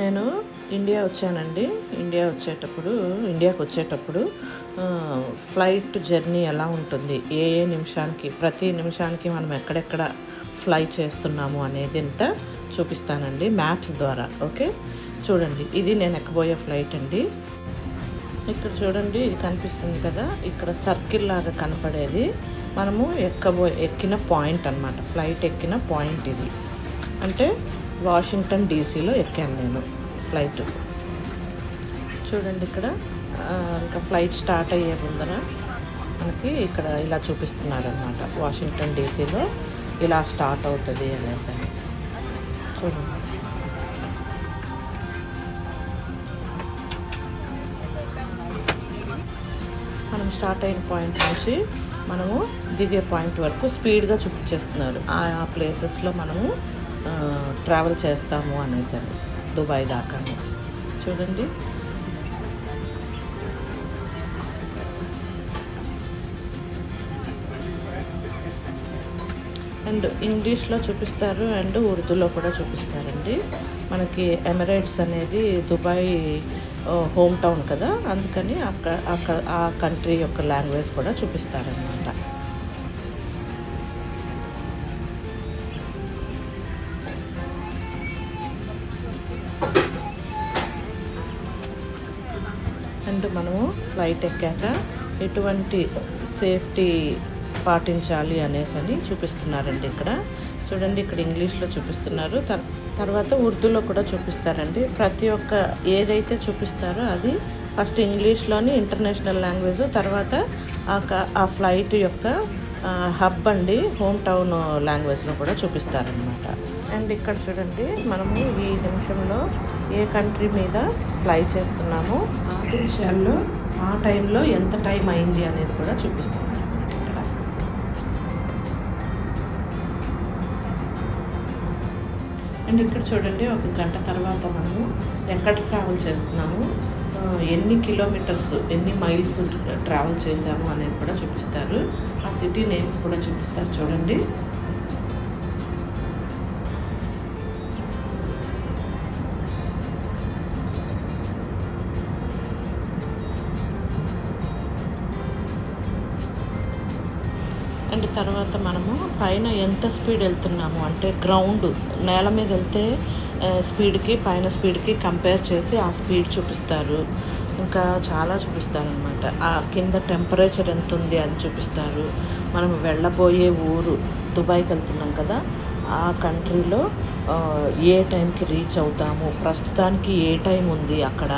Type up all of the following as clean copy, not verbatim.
నేను ఇండియాకి వచ్చేటప్పుడు ఫ్లైట్ జర్నీ ఎలా ఉంటుంది, ఏ నిమిషానికి, ప్రతి నిమిషానికి మనం ఎక్కడెక్కడ ఫ్లై చేస్తున్నాము అనేది ఎంత చూపిస్తానండి మ్యాప్స్ ద్వారా. ఓకే, చూడండి, ఇది నేను ఎక్కబోయే ఫ్లైట్ అండి. ఇక్కడ చూడండి, ఇది కనిపిస్తుంది కదా, ఇక్కడ సర్కిల్ లాగా కనపడేది మనము ఎక్కిన పాయింట్ అన్నమాట. ఫ్లైట్ ఎక్కిన పాయింట్ ఇది. అంటే వాషింగ్టన్ డీసీలో ఎక్కాను నేను ఫ్లైట్. చూడండి, ఇక్కడ ఇంకా ఫ్లైట్ స్టార్ట్ అయ్యే ముందర మనకి ఇక్కడ ఇలా చూపిస్తున్నారు అనమాట. వాషింగ్టన్ డీసీలో ఇలా స్టార్ట్ అవుతుంది అనేసి. చూడండి, మనం స్టార్ట్ అయిన పాయింట్ నుంచి మనము దిగే పాయింట్ వరకు స్పీడ్గా చూపించేస్తున్నారు. ఆ ప్లేసెస్లో మనము ట్రావెల్ చేస్తాము అనేసి దుబాయ్ దాకా. చూడండి, అండ్ ఇంగ్లీష్లో చూపిస్తారు అండ్ ఉర్దూలో కూడా చూపిస్తారండి. మనకి ఎమిరేట్స్ అనేది దుబాయ్ హోమ్ టౌన్ కదా, అందుకని ఆ కంట్రీ యొక్క లాంగ్వేజ్ కూడా చూపిస్తారనమాట. అండ్ మనము ఫ్లైట్ ఎక్కాక ఎటువంటి సేఫ్టీ పాటించాలి అనేసి చూపిస్తున్నారండి ఇక్కడ. చూడండి, ఇక్కడ ఇంగ్లీష్లో చూపిస్తున్నారు, తర్వాత ఉర్దూలో కూడా చూపిస్తారండి. ప్రతి ఒక్క ఏదైతే చూపిస్తారో అది ఫస్ట్ ఇంగ్లీష్లోని ఇంటర్నేషనల్ లాంగ్వేజ్, తర్వాత ఆ ఫ్లైట్ యొక్క హబ్ అండి హోమ్ టౌన్ లాంగ్వేజ్లో కూడా చూపిస్తారనమాట. అండ్ ఇక్కడ చూడండి, మనము ఈ నిమిషంలో ఏ కంట్రీ మీద ఫ్లై చేస్తున్నామో ఆ విషయాల్లో ఆ టైంలో ఎంత టైం అయింది అనేది కూడా చూపిస్తున్నారు ఇక్కడ. అండ్ ఇక్కడ చూడండి, 1 గంట తర్వాత మనము ఎక్కడ ట్రావెల్ చేస్తున్నాము, ఎన్ని కిలోమీటర్స్, ఎన్ని మైల్స్ ట్రావెల్ చేసాము అనేది కూడా చూపిస్తారు. ఆ సిటీ నేమ్స్ కూడా చూపిస్తారు. చూడండి, అండ్ తర్వాత మనము పైన ఎంత స్పీడ్ వెళ్తున్నాము అంటే గ్రౌండ్ నేల మీద వెళ్తే స్పీడ్కి పైన స్పీడ్కి కంపేర్ చేసి ఆ స్పీడ్ చూపిస్తారు. ఇంకా చాలా చూపిస్తారనమాట. ఆ కింద టెంపరేచర్ ఎంత ఉంది అది చూపిస్తారు. మనం వెళ్ళబోయే ఊరు దుబాయ్కి వెళ్తున్నాం కదా, ఆ కంట్రీలో ఏ టైంకి రీచ్ అవుతాము, ప్రస్తుతానికి ఏ టైం ఉంది అక్కడ,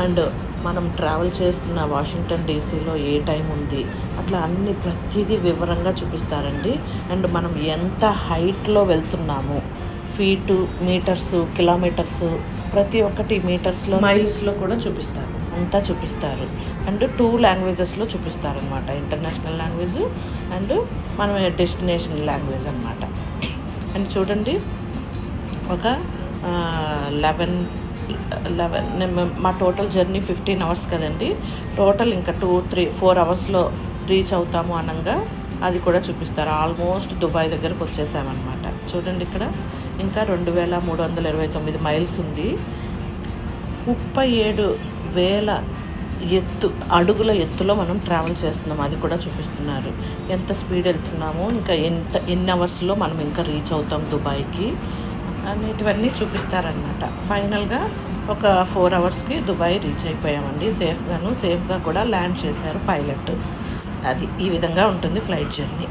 అండ్ మనం ట్రావెల్ చేస్తున్న వాషింగ్టన్ డీసీలో ఏ టైం ఉంది, అట్లా అన్ని ప్రతిదీ వివరంగా చూపిస్తారండి. అండ్ మనం ఎంత హైట్లో వెళ్తున్నాము, ఫీటు, మీటర్సు, కిలోమీటర్సు, ప్రతి ఒక్కటి మీటర్స్లో, మైల్స్లో కూడా చూపిస్తారు, అంతా చూపిస్తారు. అండ్ 2 లాంగ్వేజెస్లో చూపిస్తారనమాట, ఇంటర్నేషనల్ లాంగ్వేజ్ అండ్ మనం డెస్టినేషన్ లాంగ్వేజ్ అనమాట. అండ్ చూడండి, ఒక 11 మా టోటల్ జర్నీ 15 అవర్స్ కదండి. టోటల్ ఇంకా 2-3-4 అవర్స్లో రీచ్ అవుతాము అనగా అది కూడా చూపిస్తారు. ఆల్మోస్ట్ దుబాయ్ దగ్గరకు వచ్చేసామన్నమాట. చూడండి, ఇక్కడ ఇంకా 2329 మైల్స్ ఉంది. 37,000 అడుగుల ఎత్తులో మనం ట్రావెల్ చేస్తున్నాము, అది కూడా చూపిస్తున్నారు. ఎంత స్పీడ్ వెళ్తున్నాము, ఇంకా ఎన్ని అవర్స్లో మనం ఇంకా రీచ్ అవుతాం దుబాయ్కి అనేటివన్నీ చూపిస్తారనమాట. ఫైనల్గా ఒక 4 అవర్స్కి దుబాయ్ రీచ్ అయిపోయామండి. సేఫ్గా కూడా ల్యాండ్ చేశారు పైలట్. అది ఈ విధంగా ఉంటుంది ఫ్లైట్ జర్నీ.